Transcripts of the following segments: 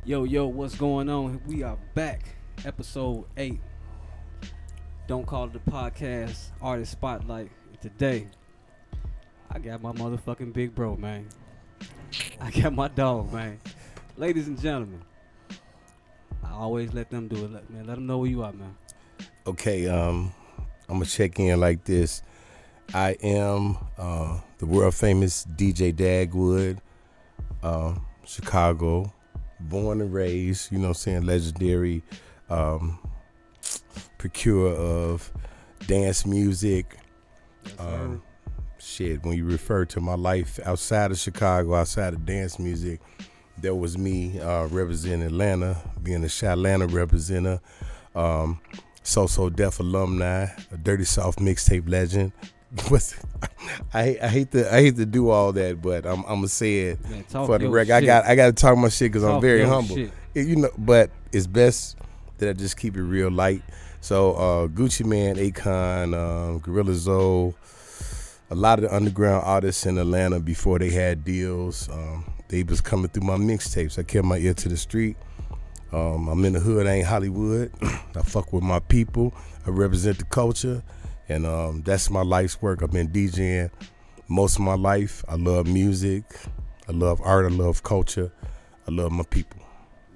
Yo, what's going on? We are back. Episode 8. Don't Call It a Podcast, Artist Spotlight. Today, I got my motherfucking big bro, man. I got my dog, man. Ladies and gentlemen, I always let them do it. Let them know where you are, man. Okay, I'm gonna check in like this. I am the world famous DJ Dagwood, Chicago, born and raised, you know what I'm saying, legendary procurer of dance music. Yes, When you refer to my life outside of Chicago, outside of dance music, there was me representing Atlanta, being a Atlanta representative, So Def alumni, a Dirty South mixtape legend. I hate to do all that, but I'm gonna say it man, for the record. I got to talk my shit because I'm very humble. But it's best that I just keep it real light. So Gucci Man, Akon, Gorilla Zoe, a lot of the underground artists in Atlanta before they had deals, they was coming through my mixtapes. I kept my ear to the street. I'm in the hood, I ain't Hollywood. I fuck with my people. I represent the culture, and that's my life's work. I've been DJing most of my life. I love music. I love art. I love culture. I love my people.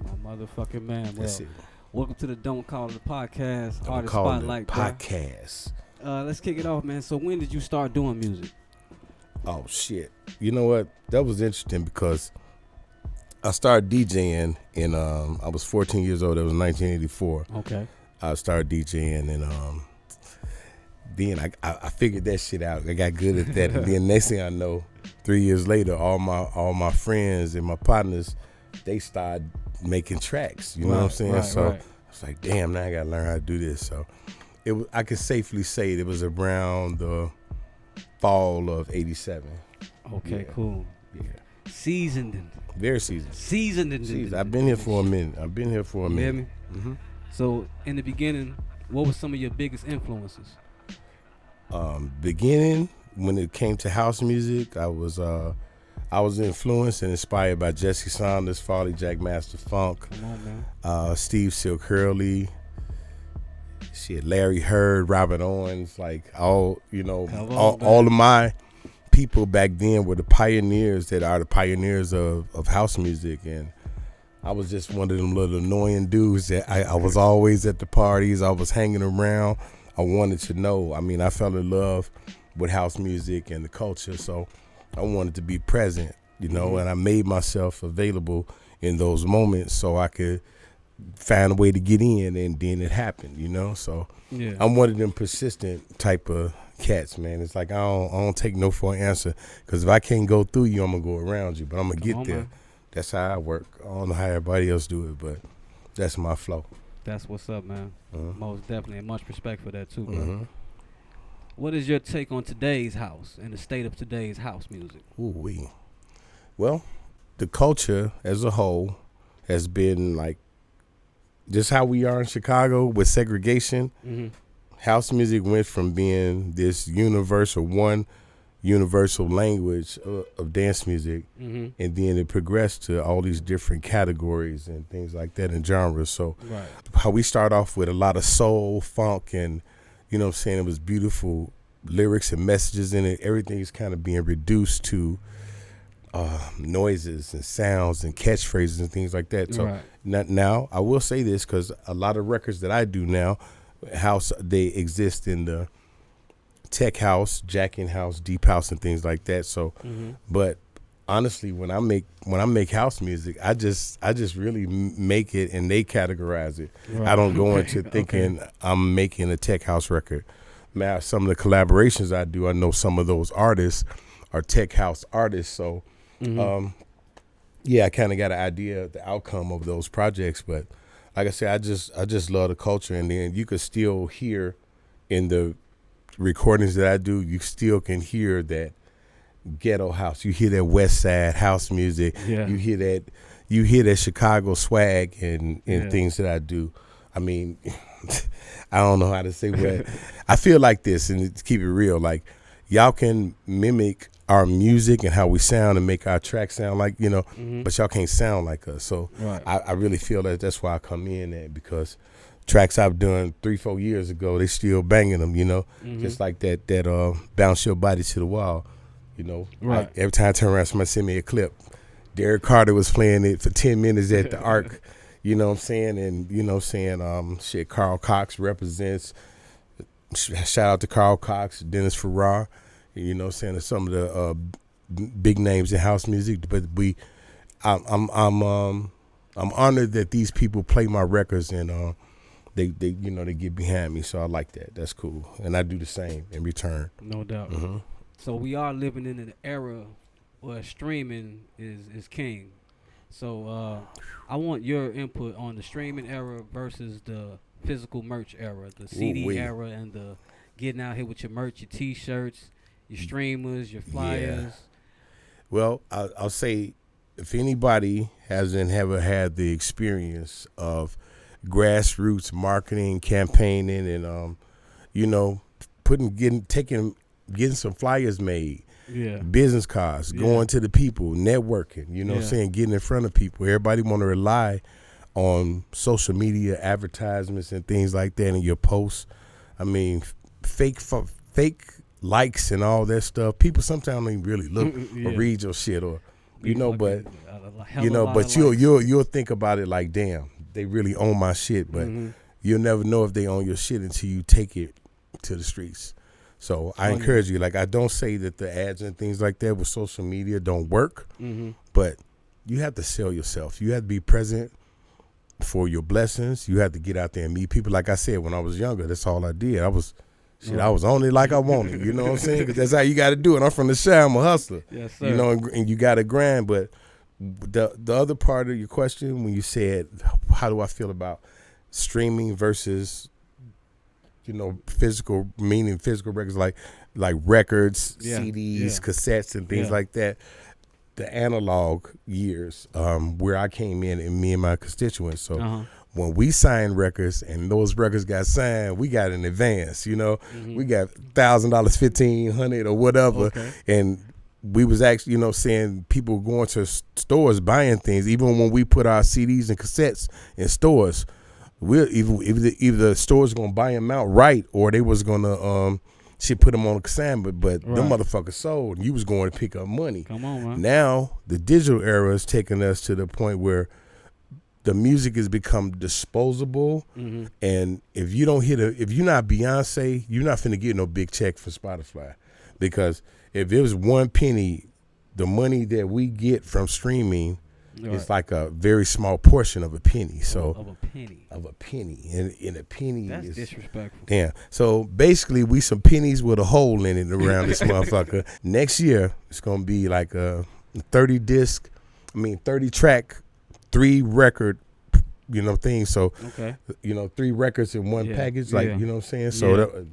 My motherfucking man. That's it. Welcome to the Don't Call It a Podcast, Don't Artist call Spotlight. it podcast. Let's kick it off, man. So when did you start doing music? Oh shit! You know what? That was interesting because I started DJing in I was 14 years old. That was 1984. Okay. I started DJing and then I figured that shit out. I got good at that. And then next thing I know, 3 years later, all my friends and my partners, they started making tracks. You know what I'm saying? Right. I was like, damn, now I gotta learn how to do this. So I could safely say it was around the fall of '87. Okay, Yeah. cool. Yeah. Seasoned. Very seasoned. Seasoned. I've been here for a minute. You hear me? Mm-hmm. So in the beginning, what were some of your biggest influences? Beginning when it came to house music, I was influenced and inspired by Jesse Saunders, Farley Jack Master Funk, Come on, man. Steve Silk Hurley, Larry Heard, Robert Owens, like all of my people back then were the pioneers that are the pioneers of house music. And I was just one of them little annoying dudes that I was always at the parties. I was hanging around. I wanted to know. I mean, I fell in love with house music and the culture, so I wanted to be present, and I made myself available in those moments so I could find a way to get in, and then it happened, So Yeah. I'm one of them persistent type of cats, man. It's like I don't take no for an answer, because if I can't go through you, I'm gonna go around you, but I'm gonna get there. Man. That's how I work. I don't know how everybody else do it, but that's my flow. That's what's up, man. Uh-huh. Most definitely, and much respect for that too, bro. Mm-hmm. What is your take on today's house and the state of today's house music? Ooh-wee. Well, the culture as a whole has been like just how we are in Chicago with segregation. Mm-hmm. House music went from being this universal language of dance music, Mm-hmm. and then it progressed to all these different categories and things like that and genres. So Right. how we start off with a lot of soul, funk, and it was beautiful lyrics and messages in it. Everything's kind of being reduced to noises and sounds and catchphrases and things like that. So Right. now I will say this, because a lot of records that I do now, they exist in the tech house, jacking house, deep house, and things like that. So, but honestly, when I make house music, I just really make it, and they categorize it. Right. I don't go into thinking I'm making a tech house record. Now, some of the collaborations I do, I know some of those artists are tech house artists. So, I kind of got an idea of the outcome of those projects. But like I said, I just love the culture, and then you could still hear in the recordings that I do, you still can hear that ghetto house. You hear that West Side house music. Yeah. You hear that Chicago swag and things that I do. I mean, I don't know how to say, but I feel like this, and to keep it real, like y'all can mimic our music and how we sound and make our track sound like, but y'all can't sound like us. So I really feel that that's why I come in there, because tracks I've done 3-4 years ago, they still banging them, just like that bounce your body to the wall, Like every time I turn around, somebody send me a clip. Derek Carter was playing it for 10 minutes at the Arc, you know what I'm saying? And, shit, Carl Cox represents. Shout out to Carl Cox, Dennis Farrar, and some of the big names in house music. But I'm honored that these people play my records, and they get behind me. So I like that. That's cool, and I do the same in return. No doubt. Mm-hmm. So we are living in an era where streaming is king. So I want your input on the streaming era versus the physical merch era, the CD era, and the getting out here with your merch, your T-shirts, your streamers, your flyers. Yeah. Well, I'll say, if anybody hasn't ever had the experience of grassroots marketing, campaigning, and getting some flyers made, business cards, going to the people, networking, what I'm saying, getting in front of people. Everybody want to rely on social media advertisements and things like that in your posts. I mean, fake likes and all that stuff. People sometimes don't even really look or read your shit, or but you'll think about it like, damn, they really own my shit. But you'll never know if they own your shit until you take it to the streets. So I encourage you. Like, I don't say that the ads and things like that with social media don't work, but you have to sell yourself. You have to be present for your blessings. You have to get out there and meet people. Like I said, when I was younger, that's all I did. I was on it like I wanted. You know what I'm saying? Because that's how you got to do it. I'm from the Chi. I'm a hustler. Yes, sir. And you got to grind. But the other part of your question, when you said, how do I feel about streaming versus, physical records, like records, CDs, cassettes, and things like that. The analog years, where I came in, and me and my constituents. So when we signed records and those records got signed, we got an advance. We got $1,000, $1,500, or whatever, and we was actually, saying people going to stores buying things. Even when we put our CDs and cassettes in stores, we're either the store's gonna buy them outright, or they was gonna put them on a consignment, but them motherfuckers sold, and you was going to pick up money. Come on, man. Now the digital era is taking us to the point where the music has become disposable, and if you're not Beyonce, you're not finna get no big check for Spotify, because if it was 1 penny, the money that we get from streaming. It's like a very small portion of a penny. So of a penny, and a penny that's disrespectful. Yeah. So basically, we some pennies with a hole in it around this motherfucker. Next year, it's gonna be like a 30 track, 3 record, thing. So 3 records in one package, like you know what I'm saying. So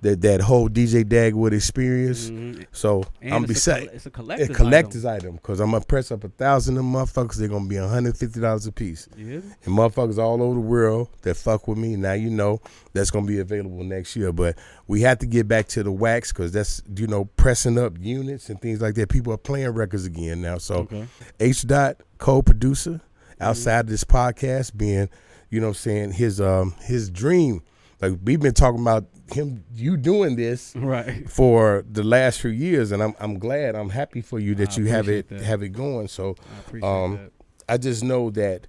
that whole DJ Dagwood experience. So and I'm beside. It's a collector's item, because I'm gonna press up 1,000 of them motherfuckers. They're gonna be $150 a piece. Yeah. And motherfuckers all over the world that fuck with me, now that's gonna be available next year. But we have to get back to the wax, because that's pressing up units and things like that. People are playing records again now. So H. co-producer. Outside of this podcast being, his dream. Like, we've been talking about you doing this for the last few years, and I'm glad, I'm happy for you that you have it going. So I appreciate that. I just know that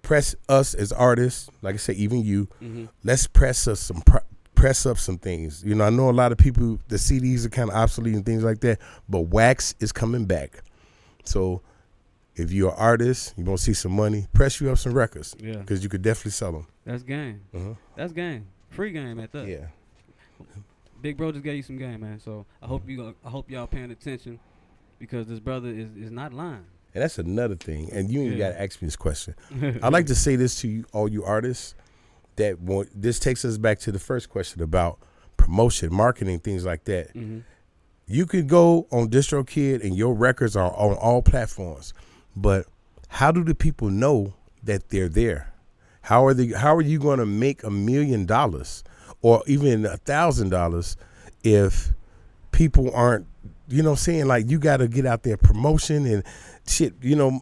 press us as artists, like I say, even you, let's press up some things. I know a lot of people, the CDs are kind of obsolete and things like that, but wax is coming back. So if you're an artist, you want to see some money, press you up some records. Yeah. Because you could definitely sell them. That's game. That's game. Free game at that. Yeah. Big bro just gave you some game, man. So I hope y'all paying attention, because this brother is not lying. And that's another thing. And you ain't got to ask me this question. I'd like to say this to you, all you artists, that this takes us back to the first question about promotion, marketing, things like that. You could go on DistroKid and your records are on all platforms. But how do the people know that they're there? How are you going to make $1 million or even $1,000 if people aren't you know what I'm saying? Like, you got to get out there promotion and shit, you know,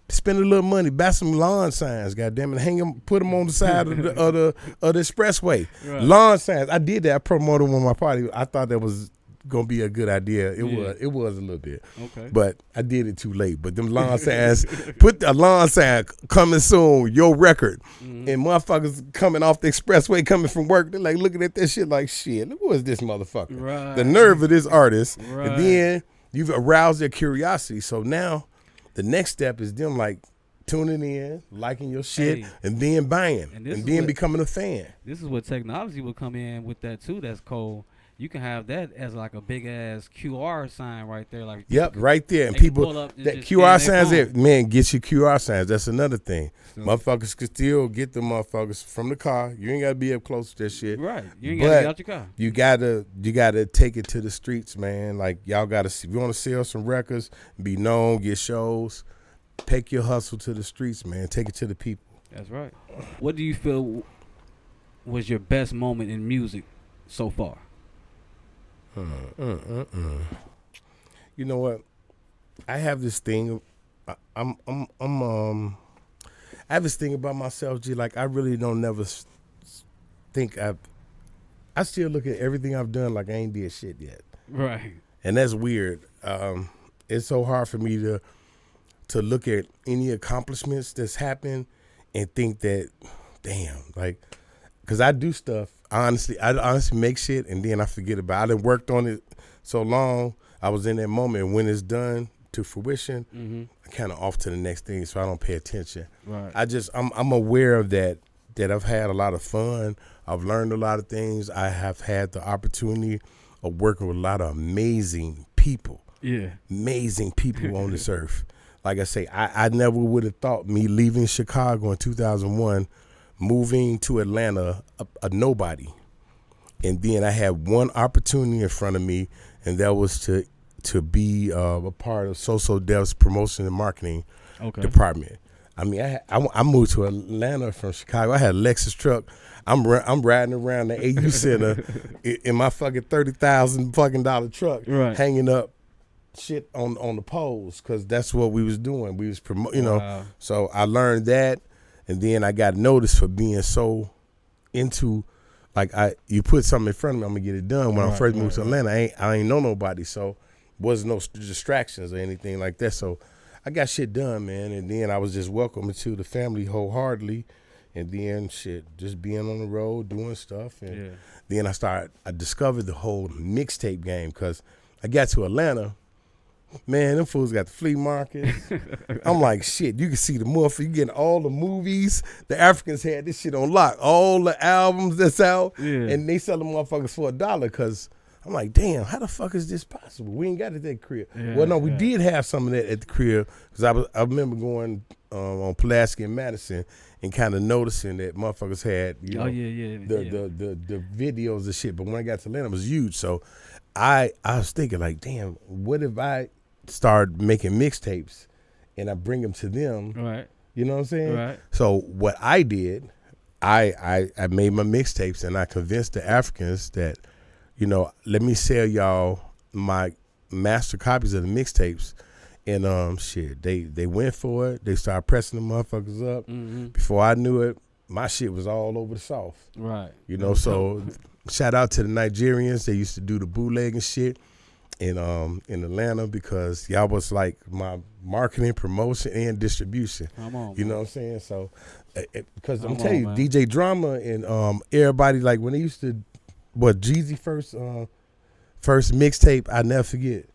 spend a little money, buy some lawn signs, goddamn it, hang them, put them on the side of the expressway. Right. Lawn signs, I did that. I promoted one of my party. I thought that was gonna be a good idea. It was a little bit. Okay. But I did it too late. But them lawn signs, put a lawn sign coming soon, your record. Mm-hmm. And motherfuckers coming off the expressway, coming from work, they're like looking at that shit like, shit, who is this motherfucker? Right. The nerve of this artist. Right. And then you've aroused their curiosity. So now the next step is them like tuning in, liking your shit, and then buying, and then becoming a fan. This is what technology will come in with that too. That's cold. You can have that as like a big ass QR sign right there. Like, yep, right there. And people, that QR signs there, man, get your QR signs. That's another thing. So, motherfuckers can still get the motherfuckers from the car. You ain't got to be up close to that shit. Right. You ain't got to get out your car. You gotta take it to the streets, man. Like, y'all got to see. If you want to sell some records, be known, get shows, take your hustle to the streets, man. Take it to the people. That's right. What do you feel was your best moment in music so far? You know what? I have this thing. I have this thing about myself, G. Like, I really don't never think I still look at everything I've done like I ain't did shit yet. Right. And that's weird. It's so hard for me to look at any accomplishments that's happened and think that, damn, like, because I do stuff. I honestly make shit and then I forget about it. I done worked on it so long. I was in that moment. And when it's done to fruition, I'm kind of off to the next thing, so I don't pay attention. Right. I'm aware of that I've had a lot of fun. I've learned a lot of things. I have had the opportunity of working with a lot of amazing people. Yeah. Amazing people on this earth. Like I say, I never would have thought me leaving Chicago in 2001, moving to Atlanta, a nobody. And then I had one opportunity in front of me, and that was to be a part of So Dev's promotion and marketing department. I mean, I moved to Atlanta from Chicago. I had a Lexus truck. I'm riding around the AU Center in my fucking $30,000 fucking truck, right, hanging up shit on the poles, because that's what we was doing. We was promoting, you know. So I learned that. And then I got noticed for being so into, like, you put something in front of me, I'm gonna get it done. When I first moved to Atlanta, I ain't know nobody, so wasn't no distractions or anything like that. So I got shit done, man. And then I was just welcomed to the family wholeheartedly. And then shit, just being on the road, doing stuff. And then I discovered the whole mixtape game, because I got to Atlanta. Man, them fools got the flea markets. I'm like, shit, you can see the motherfucker. You getting all the movies. The Africans had this shit on lock. All the albums that's out. Yeah. And they sell them motherfuckers for $1, because I'm like, damn, how the fuck is this possible? We ain't got it at that crib. Yeah, well, no, we did have some of that at the crib, because I remember going on Pulaski and Madison and kind of noticing that motherfuckers had, you know, the videos and shit. But when I got to Atlanta, it was huge. So I was thinking, like, damn, what if I start making mixtapes and I bring them to them? Right. You know what I'm saying? Right. So what I did, I made my mixtapes, and I convinced the Africans that, you know, let me sell y'all my master copies of the mixtapes. And shit, they went for it. They started pressing the motherfuckers up. Mm-hmm. Before I knew it, my shit was all over the South. Right. You know, so shout out to the Nigerians. They used to do the bootleg and shit in Atlanta, because y'all was like my marketing, promotion, and distribution. Come on, you know what I'm saying? So, because I'm telling you, man. DJ Drama and everybody, like, when they used to, Jeezy first mixtape, I never forget.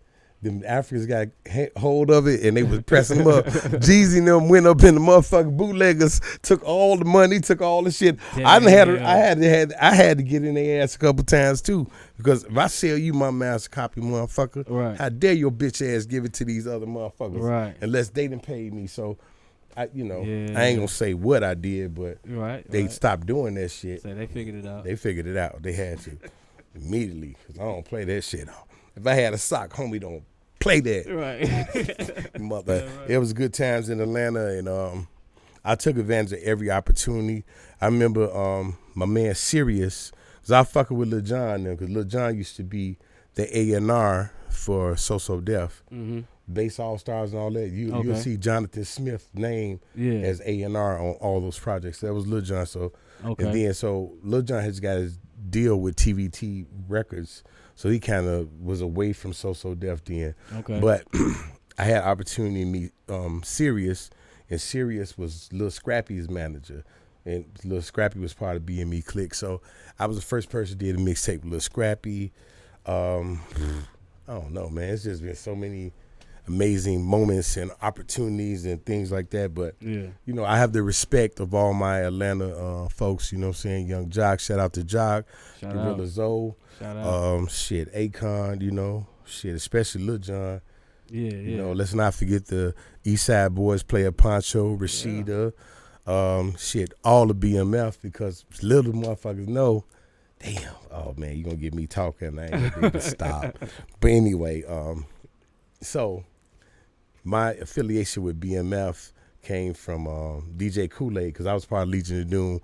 Them Africans got hold of it, and they was pressing them up. Jeezy and them went up in the motherfucking bootleggers, took all the money, took all the shit. Yeah, I had to get in their ass a couple times too, because if I sell you my master copy, motherfucker, right, how dare your bitch ass give it to these other motherfuckers, right, unless they done paid me. So I ain't gonna say what I did, but they stopped doing that shit. So they figured it out. They had to immediately, because I don't play that shit. If I had a sock, homie, don't play that. Right. Mother. Yeah, right. It was good times in Atlanta, and I took advantage of every opportunity. I remember my man Sirius, because I fucking with Lil Jon, because Lil Jon used to be the A&R for So Def, Mm-hmm. Bass All Stars and all that. You'll see Jonathan Smith's name as A&R on all those projects. That was Lil Jon. So and then Lil Jon has got his deal with TVT Records, so he kind of was away from So Def then. Okay. But I had opportunity to meet Sirius, and Sirius was Lil Scrappy's manager, and Lil Scrappy was part of BME Click. So I was the first person who did a mixtape with Lil Scrappy. I don't know, man. It's just been so many amazing moments and opportunities and things like that. But, I have the respect of all my Atlanta folks, you know what I'm saying? Young Jock, shout out to Jock, Gorilla Zoe, Akon, especially Lil Jon. Let's not forget the East Side Boys, Player Poncho, Rashida, all the BMF, because little motherfuckers know, damn, oh man, you gonna get me talking, I ain't gonna be able to stop. But anyway, so my affiliation with BMF came from DJ Kool-Aid, because I was part of Legion of Doom,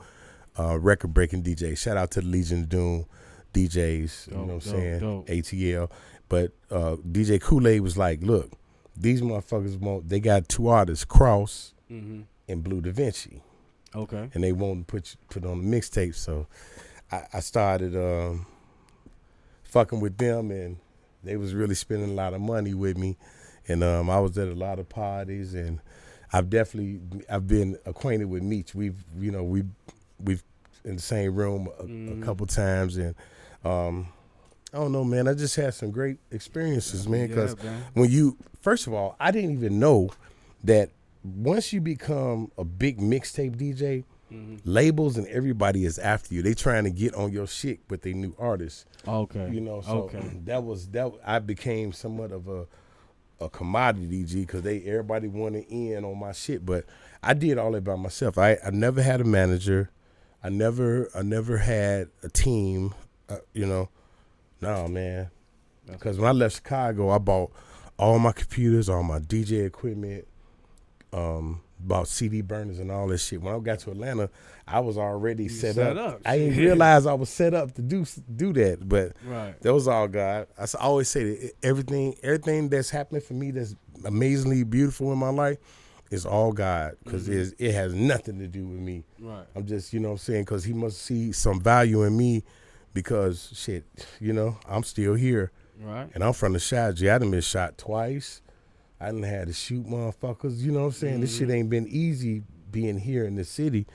record-breaking DJ. Shout out to the Legion of Doom DJs, you know what I'm saying, ATL. But DJ Kool-Aid was like, look, these motherfuckers they got two artists, Cross and Blue Da Vinci. Okay. And they won't put on the mixtape, so I started fucking with them, and they was really spending a lot of money with me. And I was at a lot of parties, and I've been acquainted with Meech. We've in the same room a couple times, and I don't know, man. I just had some great experiences, man. Because first of all, I didn't even know that once you become a big mixtape DJ, labels and everybody is after you. They trying to get on your shit with their new artists. Okay. That I became somewhat of a commodity DJ, because everybody wanted in on my shit. But I did all that by myself. I never had a manager. I never had a team. No, man. Because when I left Chicago, I bought all my computers, all my DJ equipment, bought CD burners and all that shit. When I got to Atlanta, I was already set up. I didn't realize I was set up to do that, but that was all God. I always say that everything that's happening for me that's amazingly beautiful in my life is all God, because it has nothing to do with me. Right. I'm just, you know what I'm saying, because he must see some value in me, because shit, I'm still here. Right. And I'm from the shot. I done been shot twice. I done had to shoot motherfuckers. You know what I'm saying? This shit ain't been easy being here in the city.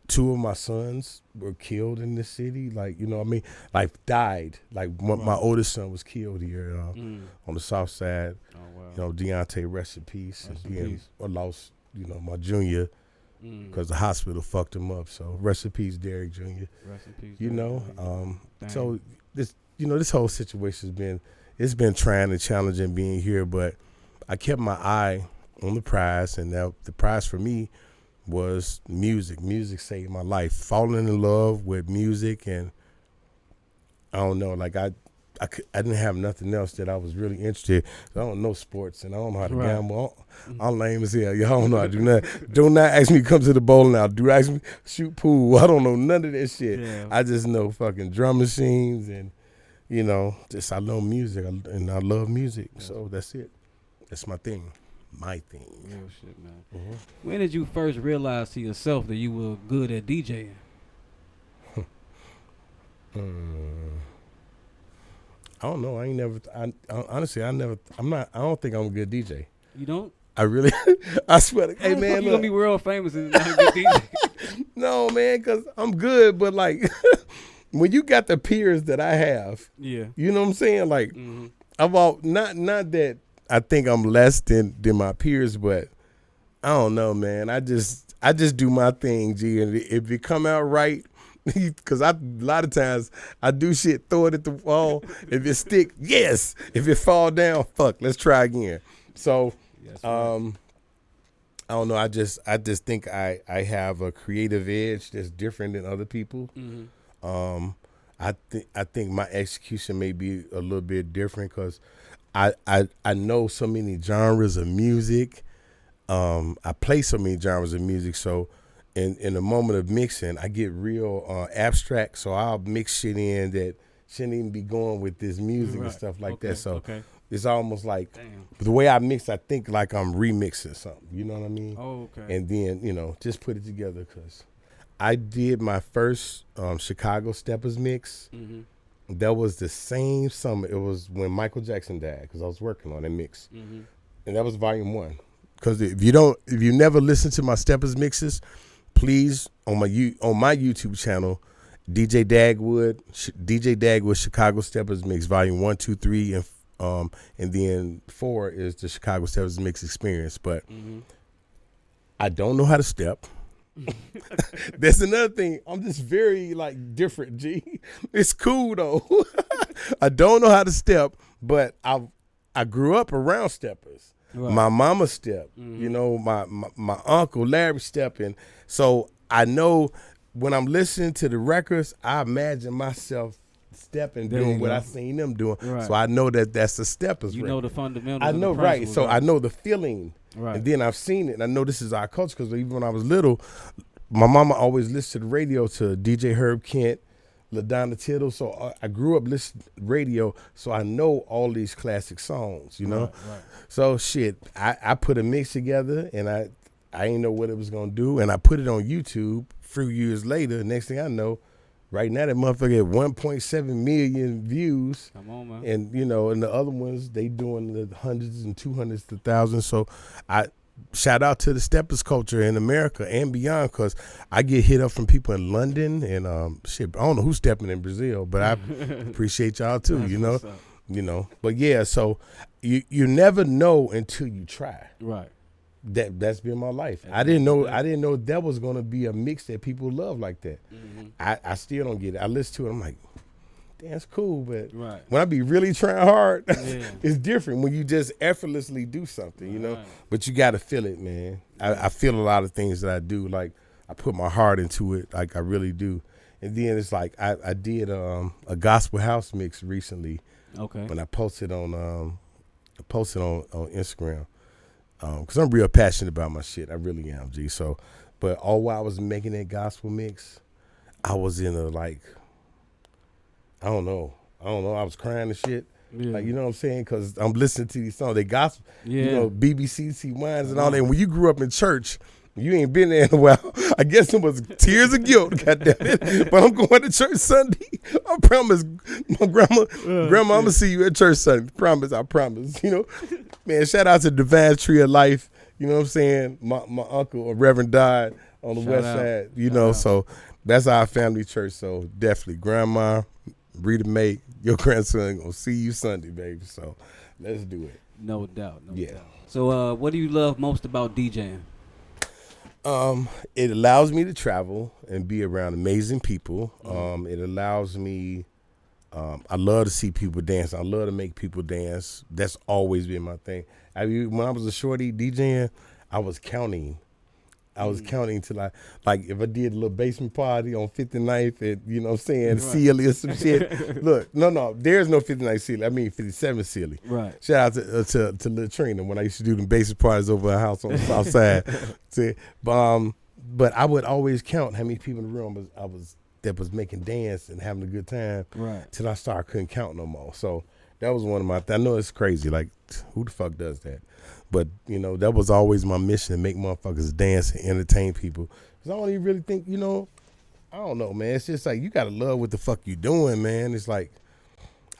Two of my sons were killed in the city. Like, died. Like, my oldest son was killed here on the south side. Oh, wow. Deontay, rest in peace. I lost, my junior, because the hospital fucked him up. So rest in peace, Derek Jr. Rest in peace. So this whole situation it's been trying and challenging being here, but I kept my eye on the prize, and the prize for me was music. Music saved my life. Falling in love with music, and I don't know, like I didn't have nothing else that I was really interested in. I don't know sports, and I don't know how to gamble. I'm lame as hell. Y'all don't know how to do nothing. Do not ask me to come to the bowling alley. Do ask me to shoot pool. I don't know none of that shit. Yeah. I just know fucking drum machines, and I love music, and I love music. So that's it. That's my thing. My thing. Real shit, man. When did you first realize to yourself that you were good at DJing? I don't know. Honestly, I don't think I'm a good DJ. You don't? I really, I swear to, hey man, you gonna be world famous and not a good DJ? No, man, because I'm good, but like, when you got the peers that I have, you know what I'm saying? Like, I'm all, not that I think I'm less than my peers, but I don't know, man. I just do my thing, G, and if it come out right, because a lot of times I do shit, throw it at the wall. If it stick, yes. If it fall down, fuck, let's try again. So, I don't know. I just think I have a creative edge that's different than other people. I think my execution may be a little bit different, because I know so many genres of music. I play so many genres of music, so in the moment of mixing, I get real abstract. So I'll mix shit in that shouldn't even be going with this music and stuff like that. So okay. it's almost like the way I mix, I think like I'm remixing something. You know what I mean? Oh, okay. And then, you know, just put it together because I did my first Chicago Steppers mix. Mm-hmm. That was the same summer. It was when Michael Jackson died because I was working on that mix. Mm-hmm. And that was volume 1. Because if you never listen to my Steppers mixes, please on my YouTube channel, DJ Dagwood Chicago Steppers mix volume 1, 2, 3, and then 4 is the Chicago Steppers mix experience. But I don't know how to step. That's another thing. I'm just very like different, G. It's cool though. I don't know how to step, but I grew up around steppers. Right. My mama stepped. You know, my uncle Larry stepping. So I know when I'm listening to the records, I imagine myself stepping, doing what I seen them doing. Right. So I know that's the steppers. You know the fundamentals. I know, right. So I know the feeling. Right. And then I've seen it, and I know this is our culture because even when I was little, my mama always listened to the radio to DJ Herb Kent, LaDonna Tittle. So I grew up listening to radio, so I know all these classic songs, you know? Right. So shit, I put a mix together, and I didn't know what it was going to do, and I put it on YouTube a few years later. Next thing I know, right now that motherfucker at 1.7 million views. Come on, man. And, you know, and the other ones, they doing the hundreds and 200s to thousands. So I shout out to the steppers culture in America and beyond because I get hit up from people in London and shit. I don't know who's stepping in Brazil, but I appreciate y'all too, you know. You know. But yeah, so you never know until you try. Right. That's been my life. I didn't know that was gonna be a mix that people love like that. Mm-hmm. I still don't get it. I listen to it, I'm like, damn, it's cool, but when I be really trying hard, it's different when you just effortlessly do something, you know. But you gotta feel it, man. I feel a lot of things that I do, like I put my heart into it, like I really do. And then it's like I did a gospel house mix recently. Okay. When I posted on Instagram. Because I'm real passionate about my shit. I really am, G. So, but all while I was making that gospel mix, I was in a, like, I don't know. I was crying and shit. Yeah. Like, you know what I'm saying? Because I'm listening to these songs. They gospel, you know, BBC Wines and all that. And when you grew up in church, you ain't been there in a while. I guess it was tears of guilt, goddammit. But I'm going to church Sunday. I promise. My grandma, I'm going to see you at church Sunday. I promise. You know? Man, shout out to Divine Tree of Life. You know what I'm saying? My uncle, Reverend, died on the west side. You know, so that's our family church. So definitely, Grandma, Rita Mae, your grandson going to see you Sunday, baby. So let's do it. No doubt. No doubt. So what do you love most about DJing? It allows me to travel and be around amazing people. It allows me, I love to see people dance. I love to make people dance. That's always been my thing. When I was a shorty DJing, I was counting. Till like if I did a little basement party on 59th at, you know what I'm saying, Sealy or some shit. Look, no, there's no 59th Sealy. I mean 57 Sealy. Right. Shout out to Lil Trina when I used to do them basement parties over her house on the south side. But I would always count how many people in the room that was making dance and having a good time. Right. Till I couldn't count no more. So that was one of my I know it's crazy. Like, who the fuck does that? But, you know, that was always my mission, to make motherfuckers dance and entertain people. Because I don't even really think, you know, I don't know, man. It's just like, you got to love what the fuck you doing, man. It's like,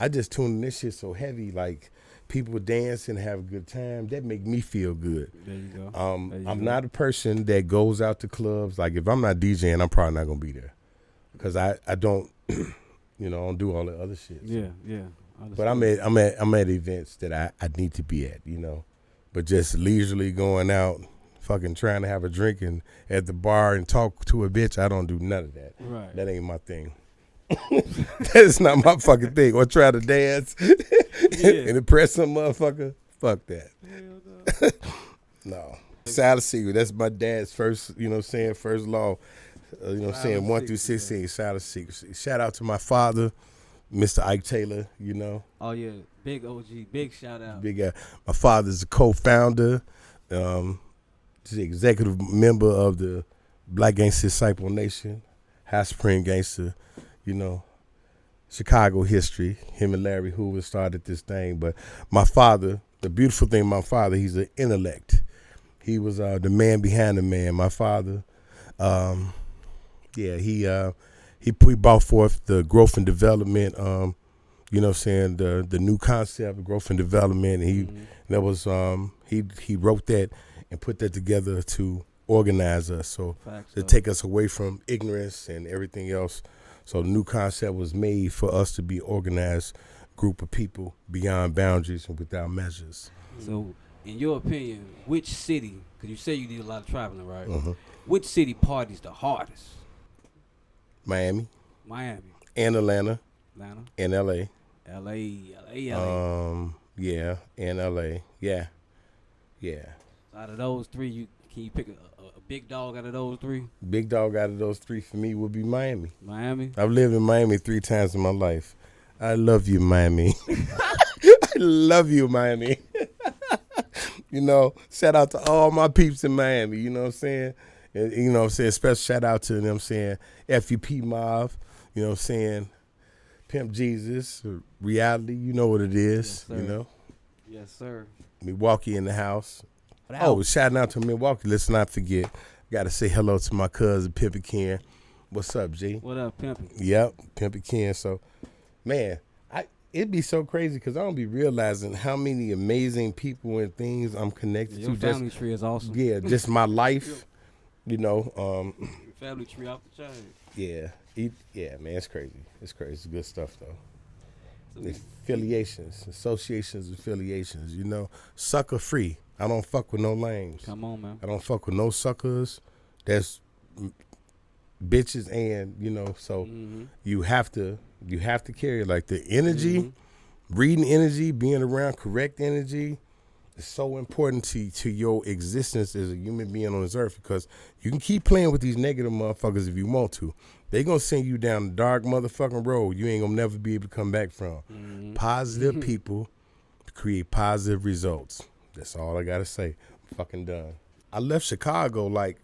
I just tune in this shit so heavy. Like, people dance and have a good time. That make me feel good. There you go. I'm not a person that goes out to clubs. Like, if I'm not DJing, I'm probably not going to be there. Because I don't, you know, I don't do all the other shit. So. Yeah. But I'm at events that I need to be at, you know. But just leisurely going out, fucking trying to have a drink and at the bar and talk to a bitch, I don't do none of that. Right. That ain't my thing. That's not my fucking thing. Or try to dance and impress some motherfucker. Fuck that. No. Silent Secret, that's my dad's first, you know what I'm saying, first law. You know what I'm saying, 1 through 16, Silent Secret. Shout out to my father, Mr. Ike Taylor, you know. Oh, yeah. Big OG. Big shout out. Big guy. My father's a co-founder, the executive member of the Black Gangster Disciple Nation, High Spring Gangster, you know. Chicago history. Him and Larry Hoover started this thing. But my father, the beautiful thing, my father, he's an intellect. He was the man behind the man. My father, he brought forth the growth and development. You know what I'm saying, the new concept of growth and development. And he wrote that and put that together to organize us, so to take us away from ignorance and everything else. So the new concept was made for us to be organized group of people beyond boundaries and without measures. So in your opinion, which city, because you say you did a lot of traveling, right? Which city parties the hardest? Miami. And Atlanta. And LA. LA. Yeah, and LA. Yeah. Out of those three, can you pick a big dog out of those three? Big dog out of those three for me would be Miami. Miami? I've lived in Miami 3 times in my life. I love you, Miami. I love you, Miami. You know, shout out to all my peeps in Miami, you know what I'm saying? And, you know what I'm saying? Special shout out to them, saying FUP Mob, you know what I'm saying? Pimp Jesus, Reality, you know what it is, yes, you know? Yes, sir. Milwaukee in the house. Oh, shouting out to Milwaukee. Let's not forget. Got to say hello to my cousin, Pimpy Ken. What's up, G? What up, Pimpy? Yep, Pimpy Ken. So, man, it'd be so crazy because I don't be realizing how many amazing people and things I'm connected to. Your family tree is awesome. Yeah, just my life, you know. Your family tree off the chain. Yeah, man, it's crazy. It's crazy. It's good stuff, though. Affiliations, associations, affiliations, you know. Sucker free. I don't fuck with no lames. Come on, man. I don't fuck with no suckers. That's bitches, and you know, so you have to carry like the energy, reading energy, being around correct energy is so important to your existence as a human being on this earth, because you can keep playing with these negative motherfuckers if you want to. They gonna send you down a dark motherfucking road you ain't gonna never be able to come back from. Positive people create positive results. That's all I gotta say. I'm fucking done. I left Chicago like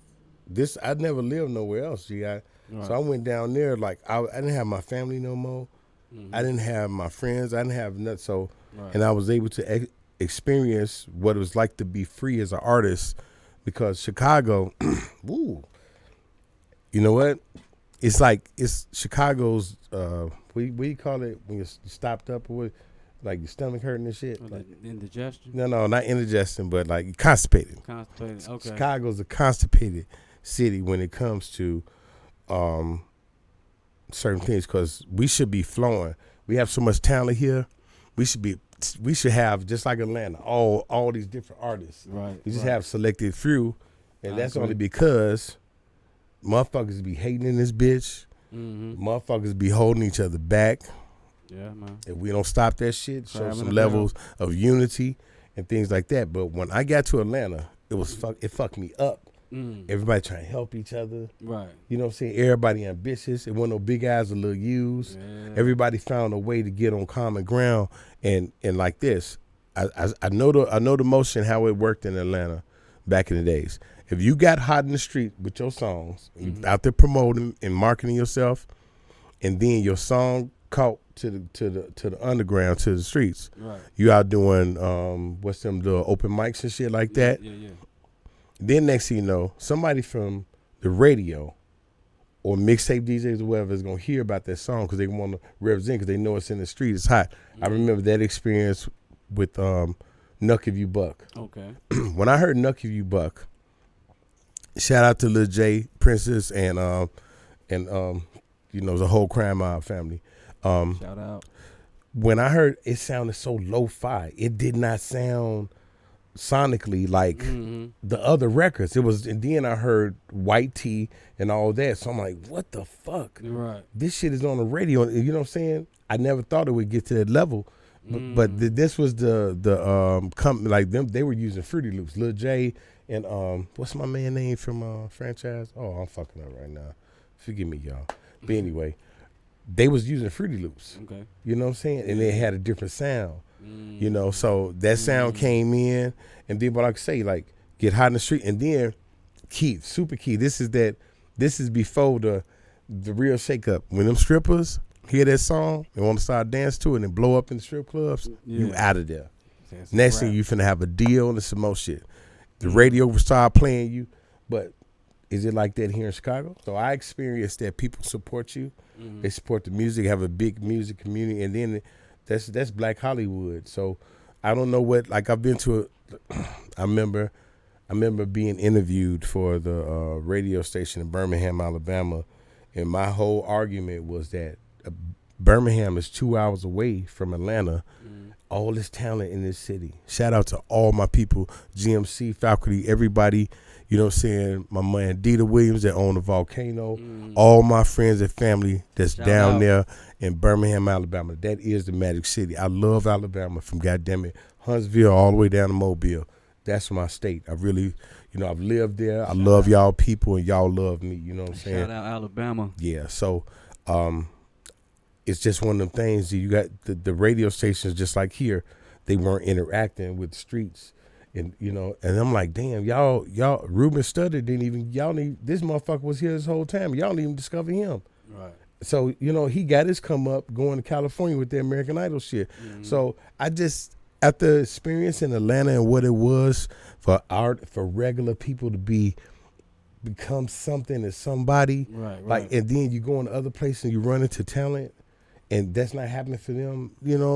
this. I never lived nowhere else, G. Right. So I went down there like I didn't have my family no more. I didn't have my friends. I didn't have nothing. So, and I was able to experience what it was like to be free as an artist, because Chicago, woo, you know what? It's like it's Chicago's. What do you call it when you're stopped up or what? Like your stomach hurting and shit. Like, indigestion? No, not indigestion, but like constipated. Constipated, okay. Chicago's a constipated city when it comes to certain things, because we should be flowing. We have so much talent here. We should have, just like Atlanta, all these different artists. Right. We just have selected few, and that's only because motherfuckers be hating in this bitch. Motherfuckers be holding each other back. Yeah, man. If we don't stop that shit, show some levels of unity and things like that. But when I got to Atlanta, it fucked me up. Everybody trying to help each other. Right. You know what I'm saying? Everybody ambitious. It wasn't no big eyes or little U's. Yeah. Everybody found a way to get on common ground. And like this, I know the motion, how it worked in Atlanta back in the days. If you got hot in the street with your songs, you out there promoting and marketing yourself, and then your song caught to the underground, to the streets. Right. You out doing the open mics and shit like that. Yeah. Then next thing you know, somebody from the radio or mixtape DJs or whatever is gonna hear about that song because they want to represent, because they know it's in the street, it's hot. I remember that experience with Nuck If You Buck. Okay. When I heard Nuck If You Buck, shout out to Lil J, Princess, and you know, the whole Crime Mob family. Shout out. When I heard it, sounded so lo-fi. It did not sound sonically like the other records. It was, and then I heard White Tee and all that. So I'm like, what the fuck? Right. This shit is on the radio. You know what I'm saying? I never thought it would get to that level. But this was the company, like them. They were using Fruity Loops. Lil J and what's my man name from Franchise? Oh, I'm fucking up right now. Forgive me, y'all. But anyway, they was using Fruity Loops. Okay. You know what I'm saying? And they had a different sound. You know, so that sound came in, and then what I could say, like, get hot in the street, and then Keith, Super Keith. This is before the real shake up. When them strippers hear that song and want to start dance to it and blow up in the strip clubs, you out of there. Next thing you finna have a deal and some more shit. The radio will start playing you, but is it like that here in Chicago? So I experienced that people support you. They support the music, have a big music community, and then that's Black Hollywood. So I don't know what, like I've been to I remember being interviewed for the radio station in Birmingham, Alabama, and my whole argument was that Birmingham is 2 hours away from Atlanta. All this talent in this city. Shout out to all my people, GMC, faculty, everybody. You know what I'm saying? My man Dita Williams that own the Volcano. All my friends and family that's down there in Birmingham, Alabama. That is the Magic City. I love Alabama from goddammit Huntsville all the way down to Mobile. That's my state. I really, I've lived there. I love y'all people and y'all love me. You know what I'm saying? Shout out Alabama. Yeah. So it's just one of them things. You got the radio stations just like here. They weren't interacting with the streets. And and I'm like, damn, y'all, Ruben Studdard this motherfucker was here this whole time. Y'all didn't even discover him. Right. So, he got his come up going to California with the American Idol shit. So after experience in Atlanta and what it was for regular people to become something and somebody, right. And then you go in other places and you run into talent. And that's not happening for them,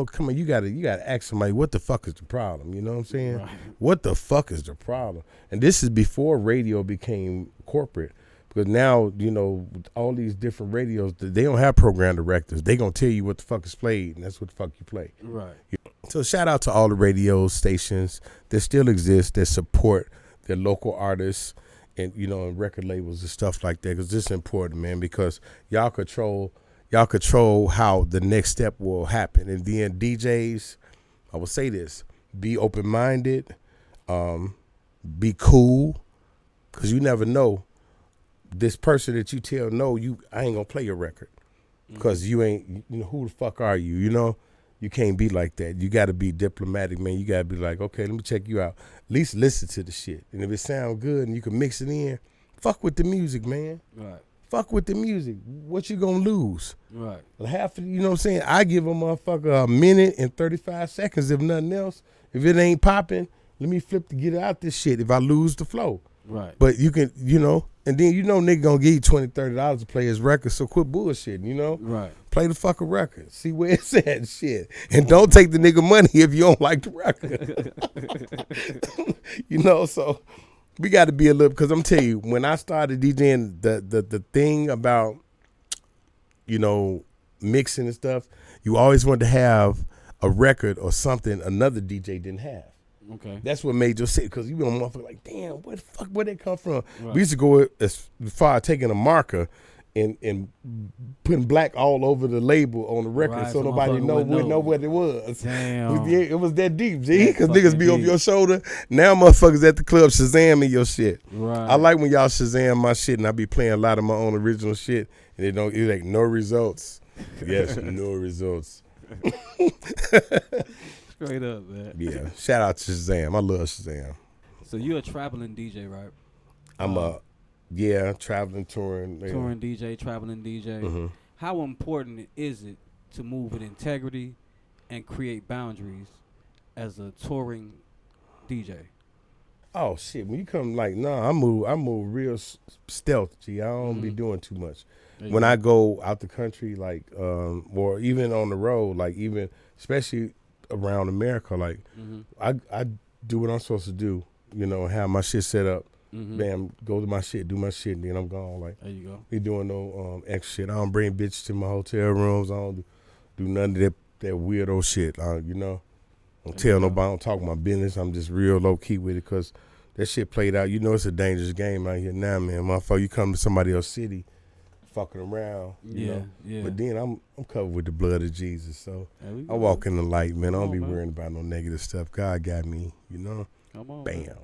come on, you gotta ask somebody, what the fuck is the problem? You know what I'm saying? Right. What the fuck is the problem? And this is before radio became corporate. Because now, all these different radios, they don't have program directors. They gonna tell you what the fuck is played, and that's what the fuck you play. Right. So shout out to all the radio stations that still exist, that support their local artists and, and record labels and stuff like that. Because this is important, man, because y'all control how the next step will happen. And then DJs, I will say this, be open-minded, be cool, because you never know. This person that you tell no, I ain't gonna play your record because you ain't, who the fuck are you? You can't be like that. You got to be diplomatic, man. You got to be like, okay, let me check you out. At least listen to the shit. And if it sound good and you can mix it in, fuck with the music, man. Right. Fuck with the music. What you gonna lose? Right. Half, you know what I'm saying? I give a motherfucker a minute and 35 seconds, if nothing else. If it ain't popping, let me flip to get out this shit if I lose the flow. Right. But you can, and then nigga gonna give you $20, $30 to play his record, so quit bullshitting, Right. Play the fucking record. See where it's at, shit. And don't take the nigga money if you don't like the record. So we got to be a little, because I'm telling you, when I started DJing, the thing about, mixing and stuff, you always wanted to have a record or something another DJ didn't have. Okay. That's what made you sick, because you be on motherfucker like, damn, where the fuck, where'd they come from? Right. We used to go as far as taking a marker and putting black all over the label on the record, right, so nobody know what it was. Damn. It was that deep, G, because niggas be over your shoulder. Now motherfuckers at the club Shazamming your shit. Right. I like when y'all Shazam my shit, and I be playing a lot of my own original shit, and it's like no results. Yes, no results. Straight up, man. Yeah. Shout out to Shazam. I love Shazam. So you're a traveling DJ, right? I'm traveling, touring. Touring DJ, traveling DJ. Mm-hmm. How important is it to move with integrity and create boundaries as a touring DJ? Oh shit! When you come I move real stealth. G, I don't be doing too much. When I go out the country, or even on the road, even especially around America, I do what I'm supposed to do. Have my shit set up. Mm-hmm. Bam, go to my shit, do my shit, and then I'm gone. There you go. Be doing no extra shit. I don't bring bitches to my hotel rooms. I don't do none of that weirdo shit. I don't tell nobody. I don't talk my business. I'm just real low key with it, because that shit played out. It's a dangerous game out here now, man. Motherfucker, you come to somebody else's city, fucking around. You know? Yeah. But then I'm covered with the blood of Jesus, so I walk in the light, man. I don't be worrying about no negative stuff. God got me, Come on, bam. Man.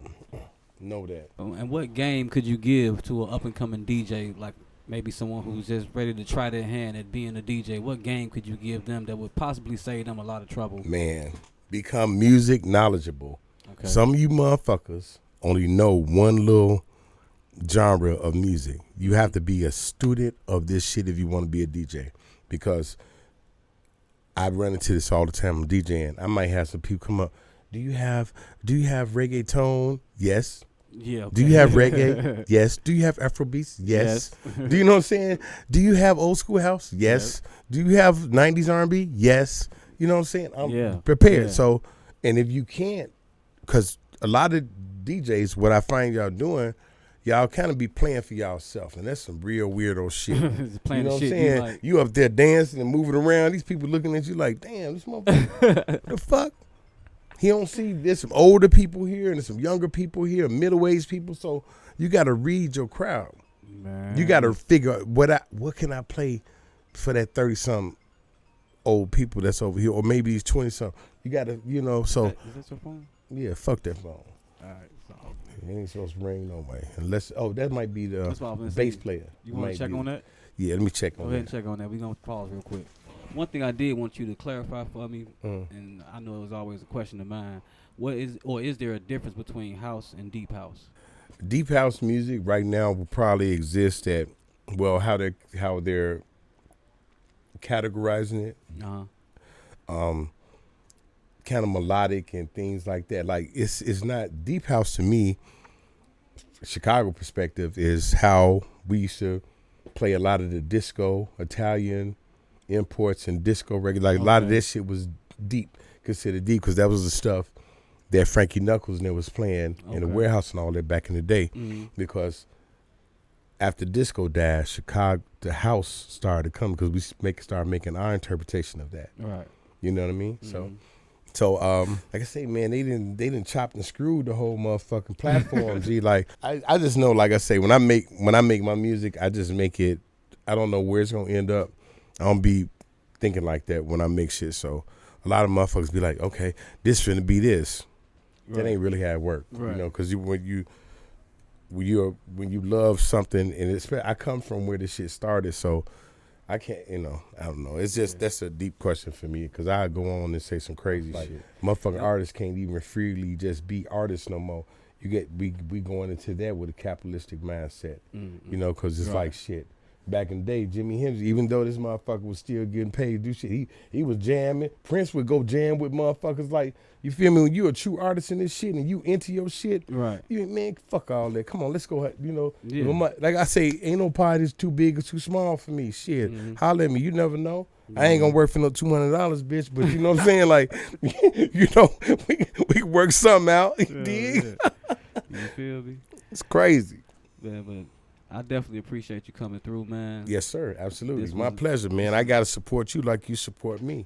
Know that. And what game could you give to an up-and-coming DJ, like maybe someone who's just ready to try their hand at being a DJ? What game could you give them that would possibly save them a lot of trouble? Man, become music knowledgeable. Okay. Some of you motherfuckers only know one little genre of music. You have to be a student of this shit if you want to be a DJ, because I run into this all the time. I'm DJing. I might have some people come up. Do you have reggaeton? Yes. Yeah. Okay. Do you have reggae? Yes. Do you have Afrobeats? Yes. Do you know what I'm saying? Do you have old school house? Yes. Do you have 90s R&B? Yes. You know what I'm saying? I'm prepared. Yeah. So, and if you can't, because a lot of DJs, what I find y'all doing, y'all kind of be playing for y'allself, and that's some real weirdo shit. You know what I'm saying? You up there dancing and moving around, these people looking at you like, damn, this motherfucker, what the fuck? He don't see there's some older people here and there's some younger people here, middle-aged people, so you got to read your crowd. Man. You got to figure out what can I play for that 30-something old people that's over here, or maybe he's 20-something. You got to, you know, so. Is that your phone? Yeah, fuck that phone. All right. So. It ain't supposed to ring no way. Unless, that might be the bass player. You want to check on that? Yeah, let me check on that. Go ahead and check on that. We're going to pause real quick. One thing I did want you to clarify for me, and I know it was always a question of mine, is there a difference between house and deep house? Deep house music right now will probably exist at, well, how they're categorizing it. Kind of melodic and things like that. Like it's not deep house to me. Chicago perspective is how we used to play a lot of the disco, Italian imports and disco reggae. Like a lot of this shit was deep, considered deep, because that was the stuff that Frankie Knuckles and they was playing in the warehouse and all that back in the day. Because after disco died, Chicago, the house started to come because we started making our interpretation of that. Right. You know what I mean? So, like I say, man, they didn't chop and screw the whole motherfucking platform. G, like I just know, like I say, when I make my music, I just make it. I don't know where it's gonna end up. I don't be thinking like that when I make shit. So a lot of motherfuckers be like, okay, this finna be this. Right. That ain't really how it work. Right. You know, because when you love something, and I come from where this shit started, so. I can't, I don't know. It's just, that's a deep question for me, because I go on and say some crazy shit. Motherfucking artists can't even freely just be artists no more. We going into that with a capitalistic mindset, because it's like shit. Back in the day, Jimi Hendrix, even though this motherfucker was still getting paid to do shit, he was jamming. Prince would go jam with motherfuckers like, you feel me? When you a true artist in this shit and you into your shit, right? You man, fuck all that. Come on, let's go. Like I say, ain't no party that's too big or too small for me. Shit, holler at me. You never know. I ain't gonna work for no $200, bitch. But you know what I'm saying? Like, we can work something out. Dig? You feel me? It's crazy. Yeah, but I definitely appreciate you coming through, man. Yes, sir. Absolutely. It's my pleasure, man. I gotta support you like you support me.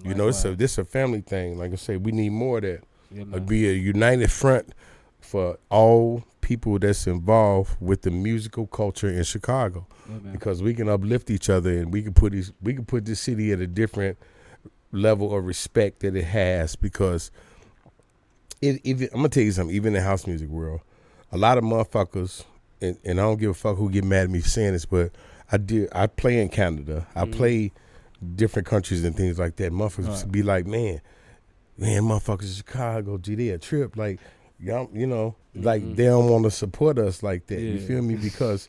This a family thing. Like I say, we need more of that. Yeah, be a united front for all people that's involved with the musical culture in Chicago, because we can uplift each other and we can put this city at a different level of respect that it has. Because I'm gonna tell you something. Even in the house music world, a lot of motherfuckers, and I don't give a fuck who get mad at me saying this, but I play in Canada. I play different countries and things like that. Motherfuckers be like, man, motherfuckers in Chicago, gee, they a trip. Like, y'all, like they don't want to support us like that. Yeah. You feel me? Because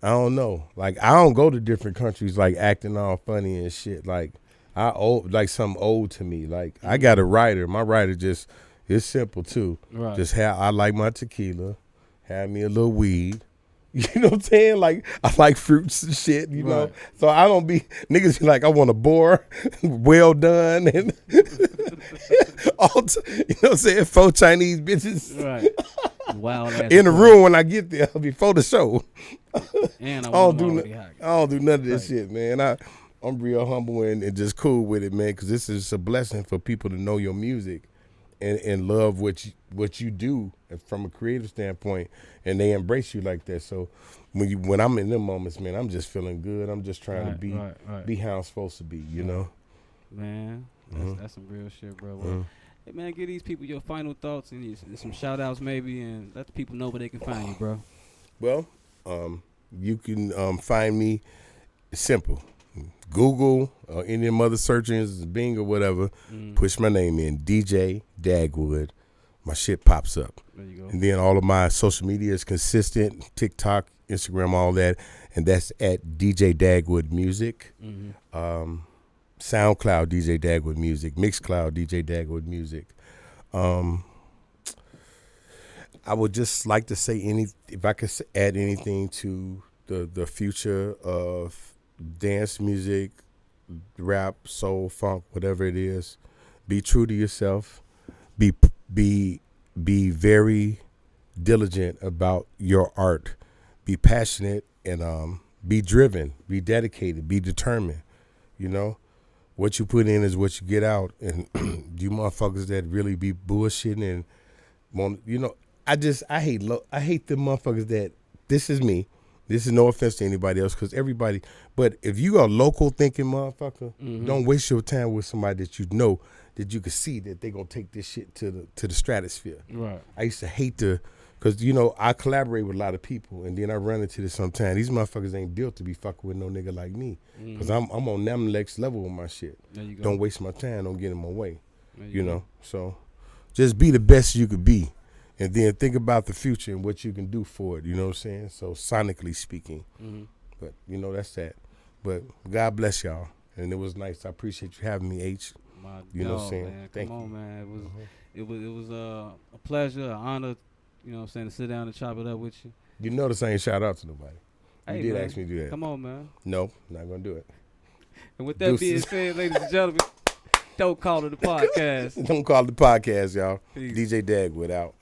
I don't know. Like, I don't go to different countries like acting all funny and shit. Like, I owe like something old to me. Like, I got a writer. My writer just is simple too. Right. Just I like my tequila, have me a little weed. You know what I'm saying? Like, I like fruits and shit, you know? So I don't be, niggas be like, I want a boar, well done, and all you know what I'm saying? 4 Chinese bitches. Right. Wild ass. In the room when I get there before the show. And I don't do none of this shit, man. I'm real humble and just cool with it, man, because this is a blessing for people to know your music and love what you do from a creative standpoint, and they embrace you like that. So when I'm in them moments, man, I'm just feeling good. I'm just trying to be how I'm supposed to be, you know? Man, that's some real shit, bro. Well, hey, man, give these people your final thoughts and some shout-outs maybe, and let the people know where they can find you, bro. Well, you can find me, simple. Google or any of them other search engines, Bing or whatever, push my name in, DJ Dagwood. My shit pops up. There you go. And then all of my social media is consistent, TikTok, Instagram, all that, and that's at DJ Dagwood Music. SoundCloud DJ Dagwood Music, Mixcloud DJ Dagwood Music. I would just like to say if I could add anything to the future of dance music, rap, soul, funk, whatever it is, be true to yourself. Be very diligent about your art. Be passionate and be driven. Be dedicated. Be determined. You know, what you put in is what you get out. And you motherfuckers that really be bullshitting and want, you know, I hate the motherfuckers that, this is me. This is no offense to anybody else, because everybody, but if you are a local thinking motherfucker, don't waste your time with somebody that you know that you can see that they gonna take this shit to the stratosphere. Right. I used to hate because you know I collaborate with a lot of people, and then I run into this sometimes. These motherfuckers ain't built to be fucking with no nigga like me, because I'm on them next level with my shit. There you go. Don't waste my time. Don't get in my way. You know. So just be the best you could be. And then think about the future and what you can do for it. You know what I'm saying? So sonically speaking. But, you know, that's that. But God bless y'all. And it was nice. I appreciate you having me, H. You know what I'm saying? Man. Thank you. Come on, man. It was a pleasure, an honor, you know what I'm saying, to sit down and chop it up with you. You notice I ain't shout out to nobody. Hey, you did man, ask me to do that. Come on, man. No, not going to do it. And with that being said, ladies and gentlemen, don't call it a podcast. Don't call it the podcast, y'all. Peace. DJ Dagwood out.